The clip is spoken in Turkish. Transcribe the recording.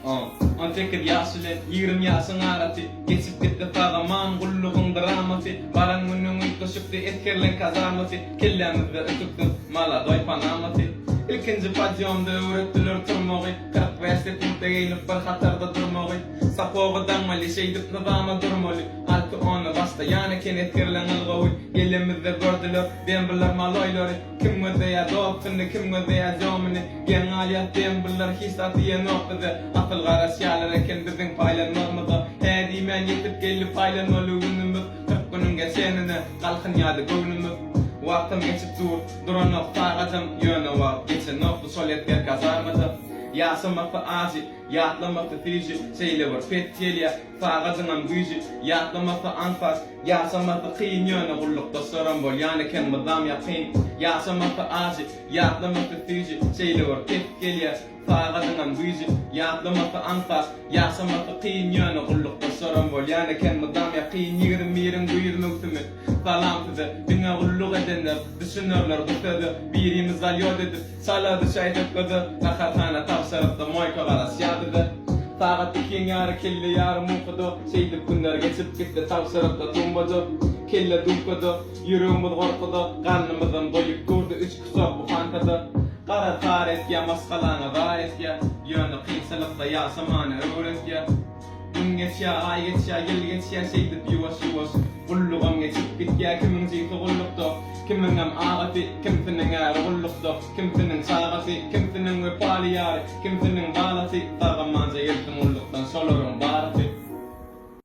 18 yaşlı 20 yaşın arası geçip gitti tağaman gulluğun draması baran günün uykusuktu etkerlen kazanması kellemizde ötüktü mala doypanaması İlkinci padyomda öğrettiler turmağı 45 setinde gelip bir hatarda durmağı Sapoğudan mali şeydip nizama durmalı Altı onu basta yani ken etkerlen ılgavi Gelimizde gördüler dembiler maloyları Kim ödeya doğuptunu kim ödeya jomini Gen aliyat dembiler hisatı yen oktadı Atıl garas yalere kendizin paylanmamıdı Hedi men yetip gelip paylanmalı günümüz 40 günün geçenine kalkın yadı göğnümüz Vaktim geçip duran noktağadım yönü var Geçen nokta soletler kazarmadı Yaşamakta acı, yatlamakta tici Şeyle var petyelya, fağazınan gücü Yatlamakta anfak, yaşamakta kıyın yönü Gullukta soran bol, yani ken madam yakın Yaşamakta acı, yatlamakta tici Şeyle var petyelya, fağazınan gücü Yatlamakta anfak, yaşamakta kıyın yönü Gullukta soran bol, yani ken madam yakın Yigirin mirin güyür nöktümü Salamtıdı, bina gulluk edenler Düşünürler gıtadı, birimiz alıyor dedi Saladı şayet öpkadı, nakatana tavsarıpta moyka garas yadıdı Tağat ikin yarı kelle yarı mukadı Şeydip günler geçip gitti tavsarıpta tumbadı Kelle dumkadı, yürüğümüz korkudu Karnımızın doyup gördü, üç kısa bu kantadı Kara taret ya, maskalana gayet ya Yönü kıysalıkta yasamanı öğret ya Gün geç ya, ay geç ya, yıl geç ya Şeydip yuvas yuvas Gulluğum geçip git ya, kimin zeyti gulluktu Kimin am ağatı, kimsinin ağrı gulluktu Kimsinin sağatı, kimsinin vepali yarı Kimsinin bağlatı, tağamanca yeltim ulluktan Solurun bağratı